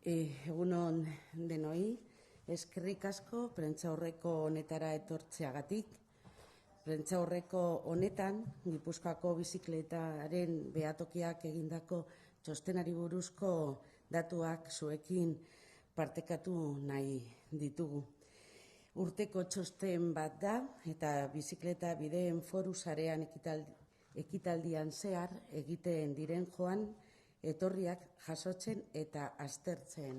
Egunon denoi, eskerrik asko prentsaurreko honetara etortzeagatik. Prentsaurreko honetan, Gipuzkoako bizikletaren behatokiak egindako txostenari buruzko datuak zuekin partekatu nahi ditugu. Urteko txosten bat da eta bizikleta bideen foru sarean ekitaldian zehar egiten diren joan etorriak jasotzen eta aztertzen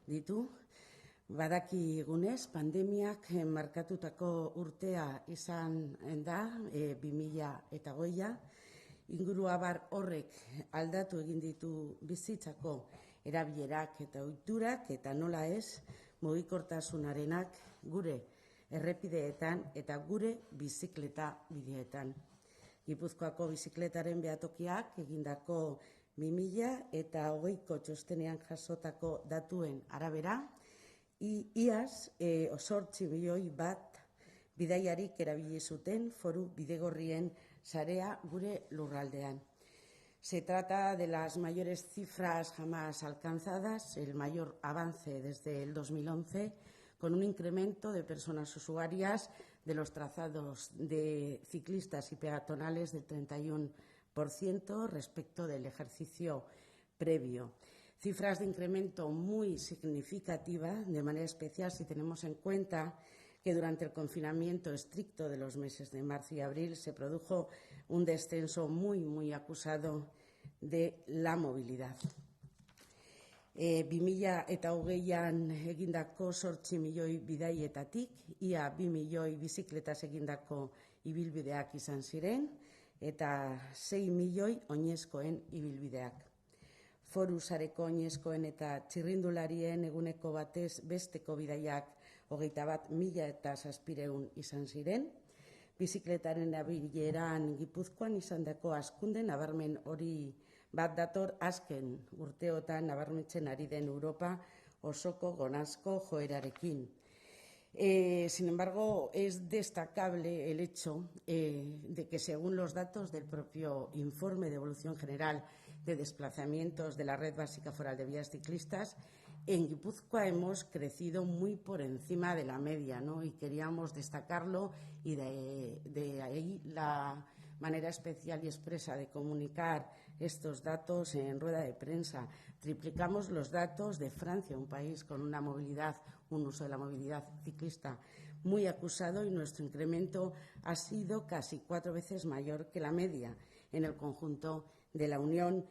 ditu. Badakigunez, pandemiak markatutako urtea izan da, 2020. Inguruabar horrek aldatu egin ditu bizitzako erabilerak eta ohiturak eta nola ez, mugikortasunarenak gure errepideetan eta gure bizikleta bideetan. Gipuzkoako bizikletaren behatokiak egindako 2020ko txostenean jasotako datuen arabera, iaz 8 milioi bat bidaiarik erabili zuten foru bidegorrien sarea gure lurraldean. Se trata de las mayores cifras jamás alcanzadas, el mayor avance desde el 2011, con un incremento de personas usuarias de los trazados de ciclistas y peatonales del 31% respecto del ejercicio previo. Cifras de incremento muy significativas, de manera especial si tenemos en cuenta que durante el confinamiento estricto de los meses de marzo y abril se produjo un descenso muy acusado de la movilidad. 2020an egindako 8 milioi bidaietatik, ia 2 milioi bizikletaz egindako ibilbideak izan ziren, eta 6 milioi oinezkoen ibilbideak. Foru sareko oinezkoen eta txirrindularien eguneko batez besteko bidaiak 21.700 izan ziren. Bizikletaren erabileran Gipuzkoan izandako hazkunde nabarmen hori bat dator azken urteotan nabarmentzen ari den Europa osoko gonazko joerarekin. Sin embargo, es destacable el hecho de que, según los datos del propio Informe de Evolución General de Desplazamientos de la Red Básica Foral de Vías Ciclistas, en Guipúzcoa hemos crecido muy por encima de la media, ¿no? Y queríamos destacarlo y de ahí la manera especial y expresa de comunicar estos datos en rueda de prensa. Triplicamos los datos de Francia, un país con un uso de la movilidad ciclista muy acusado, y nuestro incremento ha sido casi 4 veces mayor que la media en el conjunto de la Unión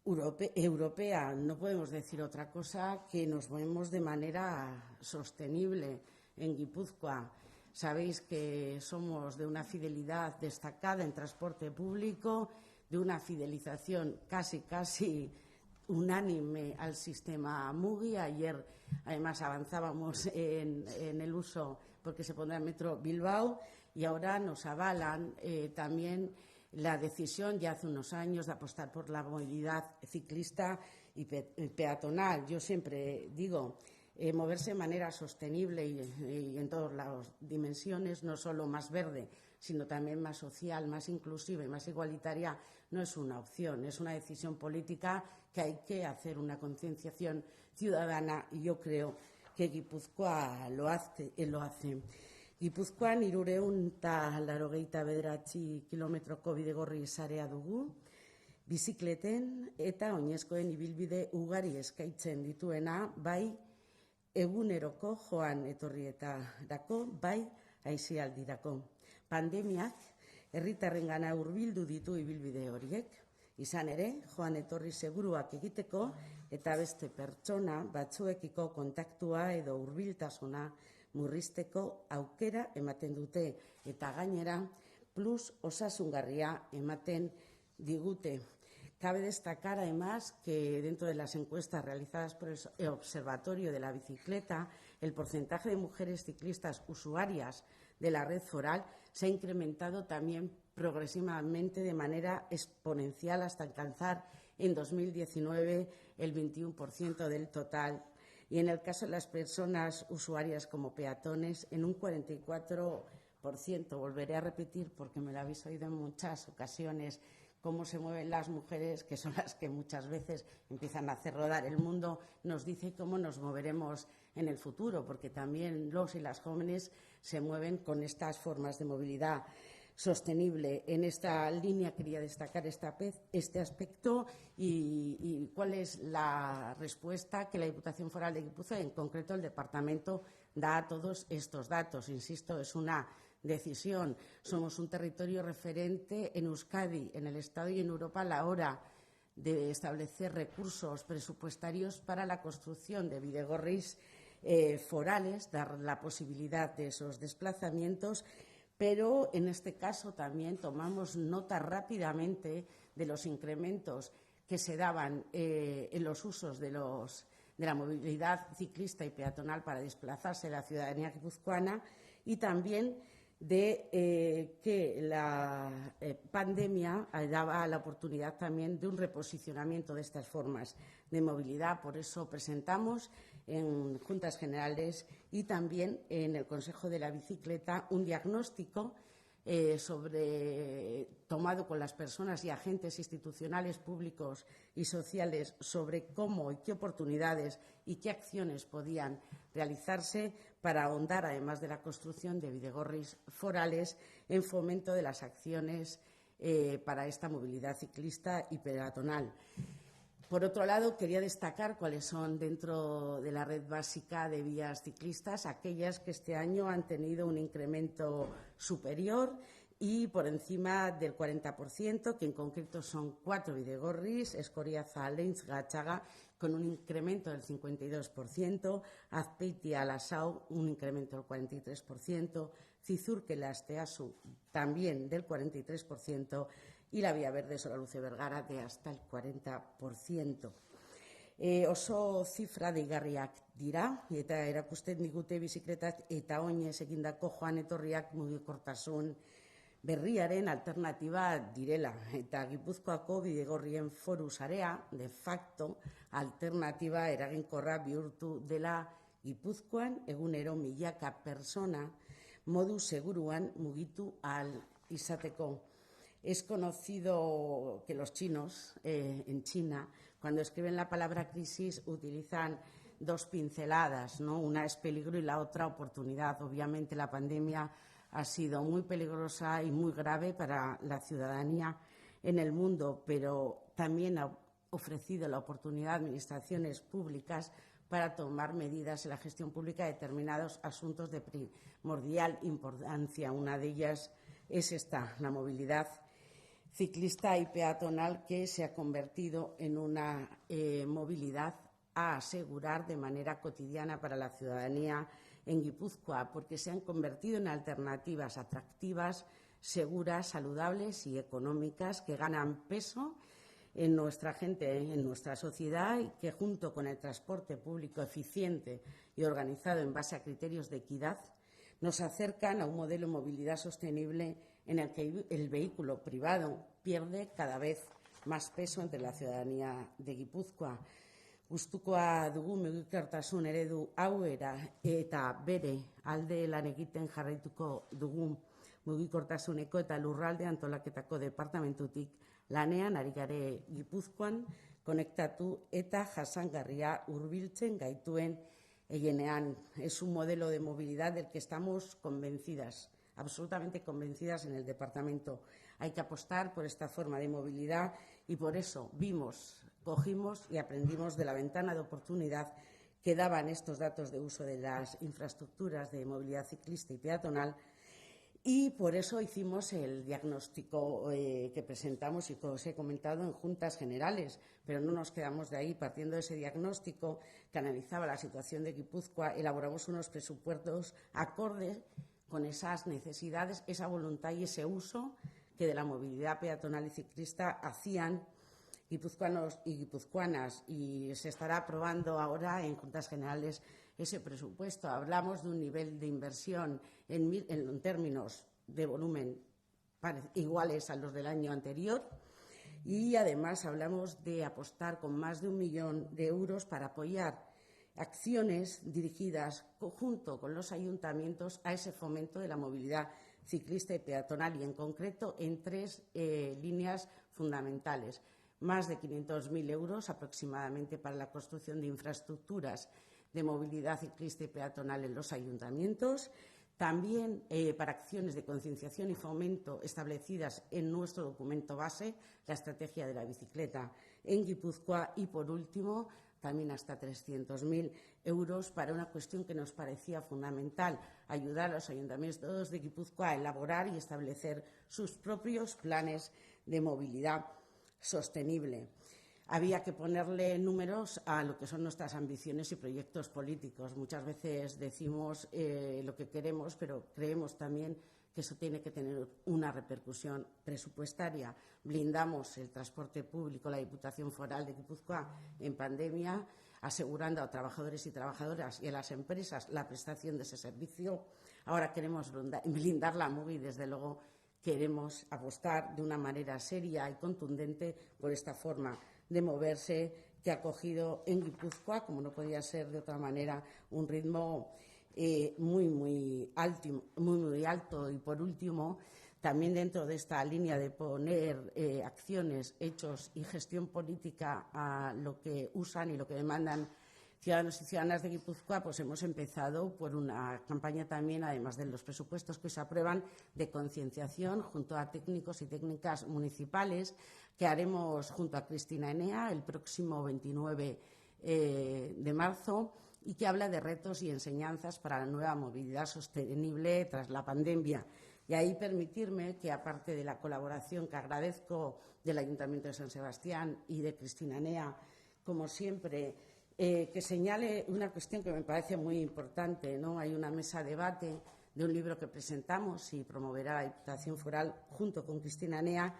Europea. No podemos decir otra cosa que nos movemos de manera sostenible en Guipúzcoa. Sabéis que somos de una fidelidad destacada en transporte público, de una fidelización casi unánime al sistema Mugi. Ayer, además, avanzábamos en el uso porque se pondrá el metro Bilbao, y ahora nos avalan también la decisión ya hace unos años de apostar por la movilidad ciclista y peatonal. Yo siempre digo, moverse de manera sostenible y en todas las dimensiones, no solo más verde, sino también más social, más inclusiva y más igualitaria, no es una opción, es una decisión política que hay que hacer una concienciación ciudadana, y yo creo que Gipuzkoa lo hace. Gipuzkoan 389 kilometroko bidegorri sarea dugu, bizikleten eta oinezkoen ibilbide ugari eskaintzen dituena, bai eguneroko joan etorrietarako, bai aisialdirako. Pandemiak herritarrengana hurbildu ditu ibilbide horiek, izan ere, joan etorri seguruak egiteko eta beste pertsona batzuekiko kontaktua edo hurbiltasuna murrizteko aukera ematen dute, eta gainera plus osasungarria ematen digute. Cabe destacar, además, que dentro de las encuestas realizadas por el Observatorio de la Bicicleta, el porcentaje de mujeres ciclistas usuarias de la red foral se ha incrementado también progresivamente de manera exponencial hasta alcanzar en 2019 el 21% del total, y en el caso de las personas usuarias como peatones en un 44%. Volveré a repetir porque me lo habéis oído en muchas ocasiones, cómo se mueven las mujeres, que son las que muchas veces empiezan a hacer rodar el mundo, nos dice cómo nos moveremos en el futuro, porque también los y las jóvenes se mueven con estas formas de movilidad sostenible. En esta línea quería destacar este aspecto y cuál es la respuesta que la Diputación Foral de Guipúzcoa, en concreto el Departamento, da a todos estos datos. Insisto, es una decisión. Somos un territorio referente en Euskadi, en el Estado y en Europa a la hora de establecer recursos presupuestarios para la construcción de bidegorris forales, dar la posibilidad de esos desplazamientos, pero en este caso también tomamos nota rápidamente de los incrementos que se daban en los usos de la movilidad ciclista y peatonal para desplazarse la ciudadanía guipuzcoana y también de que la pandemia daba la oportunidad también de un reposicionamiento de estas formas de movilidad. Por eso presentamos en Juntas Generales y también en el Consejo de la Bicicleta un diagnóstico tomado con las personas y agentes institucionales, públicos y sociales sobre cómo y qué oportunidades y qué acciones podían realizarse para ahondar, además de la construcción de bidegorris forales, en fomento de las acciones para esta movilidad ciclista y peatonal. Por otro lado, quería destacar cuáles son, dentro de la red básica de vías ciclistas, aquellas que este año han tenido un incremento superior y por encima del 40%, que en concreto son 4 bidegorris: Escoriaza, Leintz, Gatxaga, con un incremento del 52%, Azpeitia, Lasau, un incremento del 43%, Zizurkela, Asteasu, también del 43%, y la Vía Verde Solaluze Bergara de hasta el 40%. Oso zifra deigarriak dira, eta erakusten digute bizikletak eta oinez egindako joan etorriak mugikortasun berriaren alternatiba direla. Eta Gipuzkoako bidegorrien foru sarea, de facto, alternatiba eraginkorra bihurtu dela Gipuzkoan, egunero milaka persona modu seguruan mugitu ahal izateko. Es conocido que los chinos, en China, cuando escriben la palabra crisis, utilizan dos pinceladas, ¿no? Una es peligro y la otra oportunidad. Obviamente la pandemia ha sido muy peligrosa y muy grave para la ciudadanía en el mundo, pero también ha ofrecido la oportunidad a administraciones públicas para tomar medidas en la gestión pública de determinados asuntos de primordial importancia. Una de ellas es esta, la movilidad ciclista y peatonal, que se ha convertido en una movilidad a asegurar de manera cotidiana para la ciudadanía en Guipúzcoa, porque se han convertido en alternativas atractivas, seguras, saludables y económicas que ganan peso en nuestra gente, en nuestra sociedad, y que junto con el transporte público eficiente y organizado en base a criterios de equidad nos acercan a un modelo de movilidad sostenible en el que el vehículo privado pierde cada vez más peso entre la ciudadanía de Guipúzcoa. Gustukoa dugu mugikortasun eredu hau eta bere alde lan egiten jarraituko dugu mugikortasuneko eta lurralde antolaketako departamentutik lanean ari gare Gipuzkoan konektatu eta jasangarria hurbiltzen gaituen eienean. Es un modelo de movilidad del que estamos convencidas, absolutamente convencidas en el departamento. Hay que apostar por esta forma de movilidad y por eso cogimos y aprendimos de la ventana de oportunidad que daban estos datos de uso de las infraestructuras de movilidad ciclista y peatonal, y por eso hicimos el diagnóstico que presentamos y que os he comentado en Juntas Generales. Pero no nos quedamos de ahí. Partiendo de ese diagnóstico que analizaba la situación de Guipúzcoa, elaboramos unos presupuestos acordes con esas necesidades, esa voluntad y ese uso que de la movilidad peatonal y ciclista hacían guipuzcoanos y guipuzcoanas, y se estará aprobando ahora en Juntas Generales ese presupuesto. Hablamos de un nivel de inversión en términos de volumen iguales a los del año anterior, y además hablamos de apostar con más de 1 millón de euros para apoyar acciones dirigidas junto con los ayuntamientos a ese fomento de la movilidad ciclista y peatonal, y en concreto en 3 líneas fundamentales. Más de 500.000 euros aproximadamente para la construcción de infraestructuras de movilidad ciclista y peatonal en los ayuntamientos. También para acciones de concienciación y fomento establecidas en nuestro documento base, la estrategia de la bicicleta en Guipúzcoa. Y, por último, también hasta 300.000 euros para una cuestión que nos parecía fundamental: ayudar a los ayuntamientos de Guipúzcoa a elaborar y establecer sus propios planes de movilidad sostenible. Había que ponerle números a lo que son nuestras ambiciones y proyectos políticos. Muchas veces decimos lo que queremos, pero creemos también que eso tiene que tener una repercusión presupuestaria. Blindamos el transporte público, la Diputación Foral de Guipúzcoa en pandemia, asegurando a trabajadores y trabajadoras y a las empresas la prestación de ese servicio. Ahora queremos blindar la MUGI y, desde luego, queremos apostar de una manera seria y contundente por esta forma de moverse que ha cogido en Guipúzcoa, como no podía ser de otra manera, un ritmo muy alto. Y, por último, también dentro de esta línea de poner acciones, hechos y gestión política a lo que usan y lo que demandan ciudadanos y ciudadanas de Guipúzcoa, pues hemos empezado por una campaña también, además de los presupuestos que se aprueban, de concienciación junto a técnicos y técnicas municipales, que haremos junto a Cristina Enea el próximo 29 de marzo, y que habla de retos y enseñanzas para la nueva movilidad sostenible tras la pandemia. Y ahí permitirme que, aparte de la colaboración que agradezco del Ayuntamiento de San Sebastián y de Cristina Enea, como siempre, que señale una cuestión que me parece muy importante, ¿no? Hay una mesa de debate de un libro que presentamos y promoverá la Diputación Foral junto con Cristina Enea,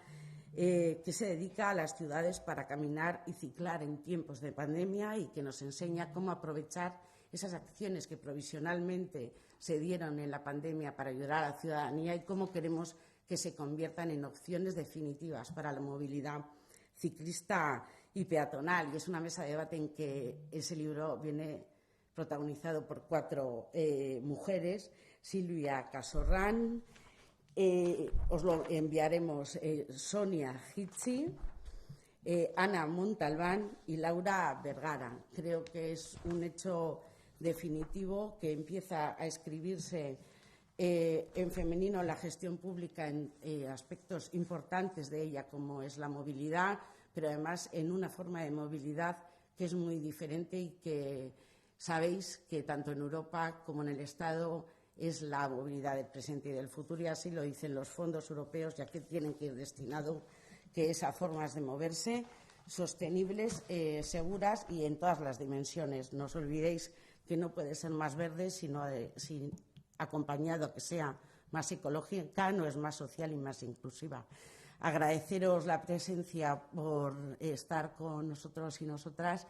que se dedica a las ciudades para caminar y ciclar en tiempos de pandemia, y que nos enseña cómo aprovechar esas acciones que provisionalmente se dieron en la pandemia para ayudar a la ciudadanía y cómo queremos que se conviertan en opciones definitivas para la movilidad ciclista y peatonal. Y es una mesa de debate en que ese libro viene protagonizado por 4 mujeres: Silvia Casorrán, os lo enviaremos, Sonia Hitzi, Ana Montalbán y Laura Vergara. Creo que es un hecho definitivo que empieza a escribirse en femenino la gestión pública en aspectos importantes de ella, como es la movilidad, pero además en una forma de movilidad que es muy diferente y que sabéis que tanto en Europa como en el Estado es la movilidad del presente y del futuro, y así lo dicen los fondos europeos, ya que tienen que ir destinado que es a formas de moverse sostenibles, seguras y en todas las dimensiones. No os olvidéis que no puede ser más verde sino acompañado, que sea más ecológica, no es más social y más inclusiva. Agradeceros la presencia por estar con nosotros y nosotras,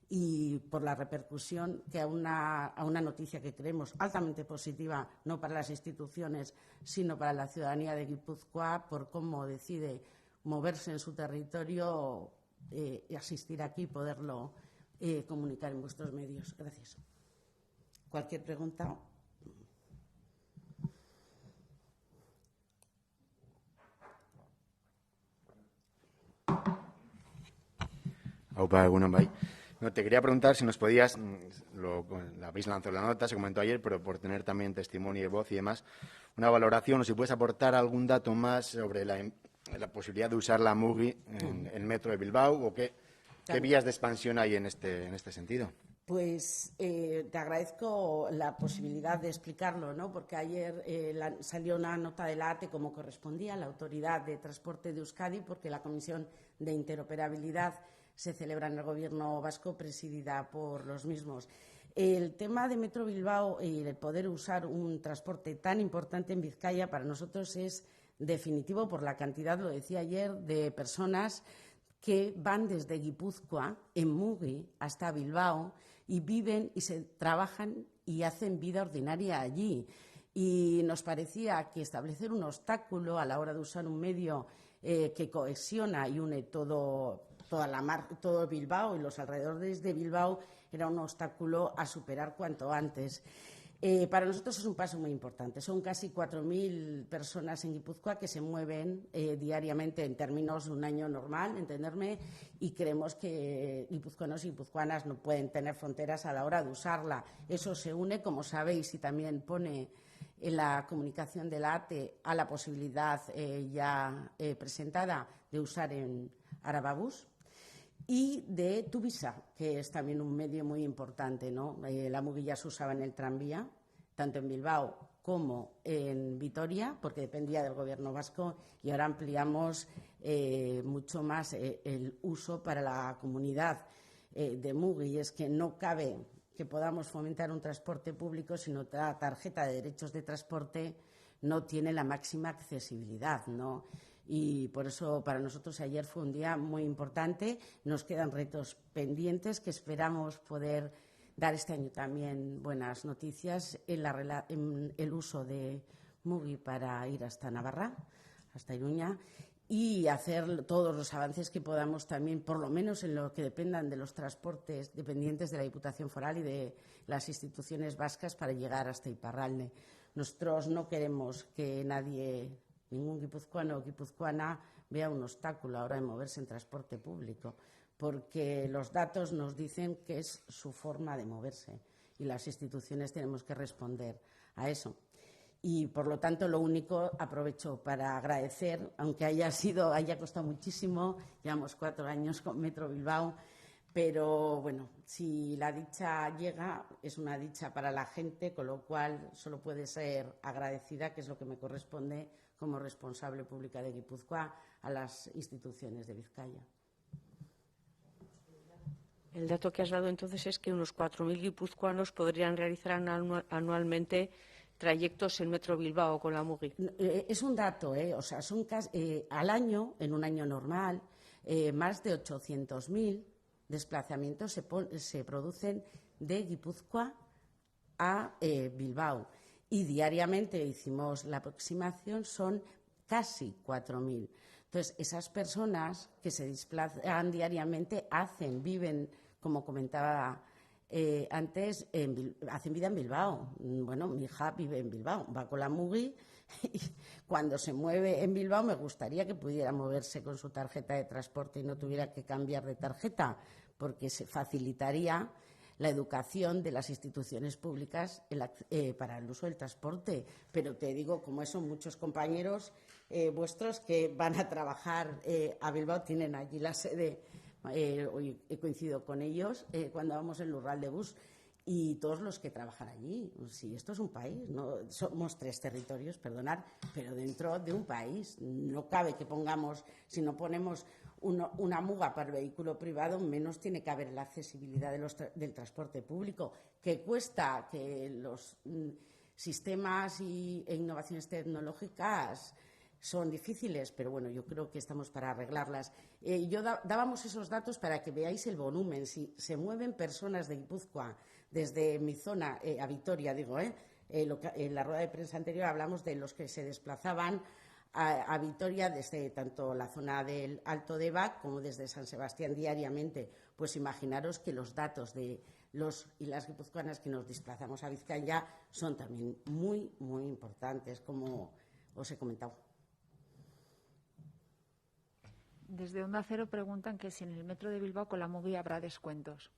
y por la repercusión que a una noticia que creemos altamente positiva, no para las instituciones, sino para la ciudadanía de Guipúzcoa, por cómo decide moverse en su territorio, y asistir aquí y poderlo comunicar en vuestros medios. Gracias. ¿Cualquier pregunta? Aupa, egunon, bai. No, te quería preguntar si nos podías, la habéis lanzado la nota, se comentó ayer, pero por tener también testimonio de voz y demás, una valoración, o si puedes aportar algún dato más sobre la posibilidad de usar la MUGI en el metro de Bilbao, o qué vías de expansión hay en este sentido. Pues te agradezco la posibilidad de explicarlo, ¿no? Porque ayer salió una nota de la ATE como correspondía, la Autoridad de Transporte de Euskadi, porque la Comisión de Interoperabilidad se celebra en el Gobierno vasco, presidida por los mismos. El tema de Metro Bilbao y el poder usar un transporte tan importante en Vizcaya para nosotros es definitivo por la cantidad, lo decía ayer, de personas que van desde Guipúzcoa en MUGI hasta Bilbao y viven y se trabajan y hacen vida ordinaria allí. Y nos parecía que establecer un obstáculo a la hora de usar un medio que cohesiona y une todo Bilbao y los alrededores de Bilbao era un obstáculo a superar cuanto antes. Para nosotros es un paso muy importante. Son casi 4.000 personas en Guipúzcoa que se mueven diariamente en términos de un año normal, entenderme, y creemos que guipuzcoanos y guipuzcoanas no pueden tener fronteras a la hora de usarla. Eso se une, como sabéis, y también pone en la comunicación de la ATE a la posibilidad ya presentada de usar en Arababús. Y de Tuvisa, que es también un medio muy importante, ¿no? La Mugi ya se usaba en el tranvía, tanto en Bilbao como en Vitoria, porque dependía del gobierno vasco, y ahora ampliamos mucho más el uso para la comunidad de Mugi. Y es que no cabe que podamos fomentar un transporte público si nuestra tarjeta de derechos de transporte no tiene la máxima accesibilidad, ¿no? Y por eso para nosotros ayer fue un día muy importante. Nos quedan retos pendientes que esperamos poder dar este año también buenas noticias en el uso de Mugi para ir hasta Navarra, hasta Iruña, y hacer todos los avances que podamos también, por lo menos en lo que dependan de los transportes dependientes de la Diputación Foral y de las instituciones vascas para llegar hasta Iparralde. Nosotros no queremos que ningún guipuzcoano o guipuzcoana vea un obstáculo a la hora de moverse en transporte público, porque los datos nos dicen que es su forma de moverse y las instituciones tenemos que responder a eso. Y, por lo tanto, lo único, aprovecho para agradecer, aunque haya costado muchísimo, llevamos 4 años con Metro Bilbao, pero, bueno, si la dicha llega, es una dicha para la gente, con lo cual solo puede ser agradecida, que es lo que me corresponde como responsable pública de Guipúzcoa, a las instituciones de Vizcaya. El dato que has dado entonces es que unos 4.000 guipuzcoanos podrían realizar anualmente trayectos en Metro Bilbao con la Mugi. Es un dato, o sea, son al año, en un año normal, más de 800.000 desplazamientos se producen de Guipúzcoa a Bilbao. Y diariamente hicimos la aproximación, son casi 4.000. Entonces, esas personas que se desplazan diariamente viven, como comentaba antes, hacen vida en Bilbao. Bueno, mi hija vive en Bilbao, va con la Mugi y cuando se mueve en Bilbao me gustaría que pudiera moverse con su tarjeta de transporte y no tuviera que cambiar de tarjeta, porque se facilitaría la educación de las instituciones públicas para el uso del transporte. Pero te digo, como son muchos compañeros vuestros que van a trabajar a Bilbao, tienen allí la sede, hoy he coincidido con ellos cuando vamos en Lurral de Bus, y todos los que trabajan allí. Sí, esto es un país, ¿no? Somos 3 territorios, perdonad, pero dentro de un país. No cabe que pongamos, si no ponemos una muga para el vehículo privado, menos tiene que haber la accesibilidad del transporte público, que cuesta, que los sistemas e innovaciones tecnológicas son difíciles, pero bueno, yo creo que estamos para arreglarlas. Dábamos esos datos para que veáis el volumen. Si se mueven personas de Guipúzcoa desde mi zona a Vitoria, en la rueda de prensa anterior hablamos de los que se desplazaban a Vitoria desde tanto la zona del Alto Deva como desde San Sebastián diariamente. Pues imaginaros que los datos de los y las guipuzcoanas que nos desplazamos a Vizcaya son también muy, muy importantes, como os he comentado. Desde Onda Cero preguntan que si en el metro de Bilbao con la Mugi habrá descuentos.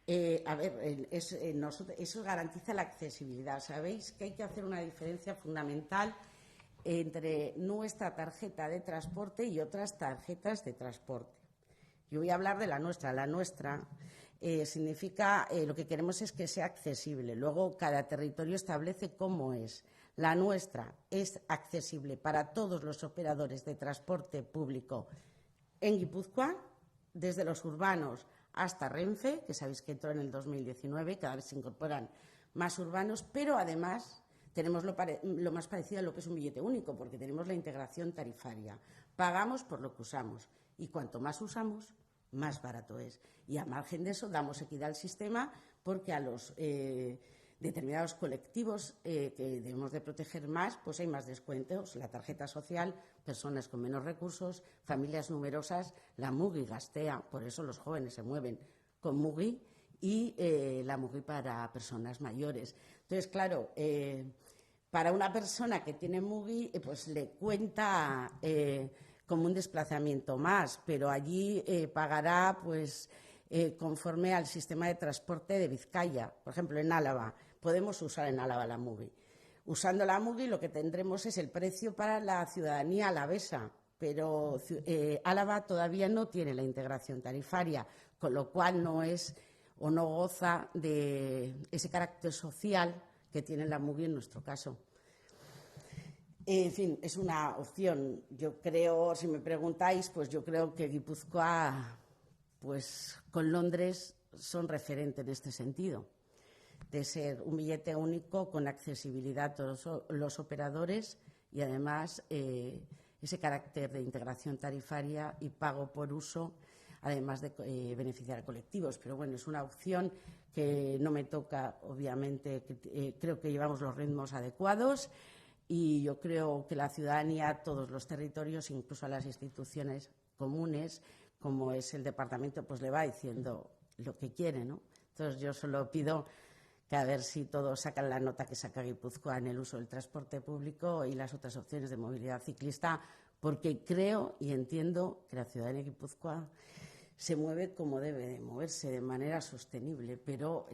Eso garantiza la accesibilidad. Sabéis que hay que hacer una diferencia fundamental entre nuestra tarjeta de transporte y otras tarjetas de transporte. Yo voy a hablar de la nuestra. La nuestra significa, lo que queremos es que sea accesible. Luego, cada territorio establece cómo es. La nuestra es accesible para todos los operadores de transporte público en Guipúzcoa, desde los urbanos hasta Renfe, que sabéis que entró en el 2019, cada vez se incorporan más urbanos, pero además tenemos lo más parecido a lo que es un billete único, porque tenemos la integración tarifaria. Pagamos por lo que usamos y cuanto más usamos, más barato es. Y a margen de eso damos equidad al sistema, porque a los determinados colectivos que debemos de proteger más, pues hay más descuentos. La tarjeta social, personas con menos recursos, familias numerosas, la Mugi gastea, por eso los jóvenes se mueven con Mugi y la MUGI para personas mayores. Entonces, claro, para una persona que tiene MUGI, pues le cuenta como un desplazamiento más, pero allí pagará pues conforme al sistema de transporte de Vizcaya. Por ejemplo, en Álava, podemos usar en Álava la MUGI. Usando la MUGI lo que tendremos es el precio para la ciudadanía alavesa, pero Álava todavía no tiene la integración tarifaria, con lo cual no es o no goza de ese carácter social que tiene la MUGI en nuestro caso. En fin, es una opción. Yo creo, si me preguntáis, pues yo creo que Guipúzcoa, pues con Londres son referente en este sentido, de ser un billete único con accesibilidad a todos los operadores y además ese carácter de integración tarifaria y pago por uso, además de beneficiar a colectivos. Pero bueno, es una opción que no me toca, obviamente, creo que llevamos los ritmos adecuados y yo creo que la ciudadanía, a todos los territorios, incluso a las instituciones comunes, como es el departamento, pues le va diciendo lo que quiere, ¿no? Entonces yo solo pido que a ver si todos sacan la nota que saca Guipúzcoa en el uso del transporte público y las otras opciones de movilidad ciclista, porque creo y entiendo que la ciudadanía de Guipúzcoa se mueve como debe de moverse, de manera sostenible, pero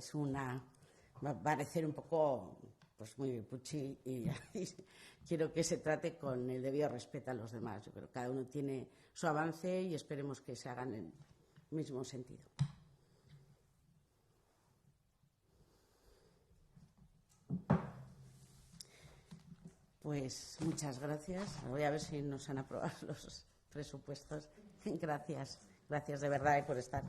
va a parecer un poco pues muy puchi y quiero que se trate con el debido respeto a los demás. Yo creo que cada uno tiene su avance y esperemos que se hagan en el mismo sentido. Pues muchas gracias. Voy a ver si nos han aprobado los presupuestos. Gracias. Gracias de verdad por estar.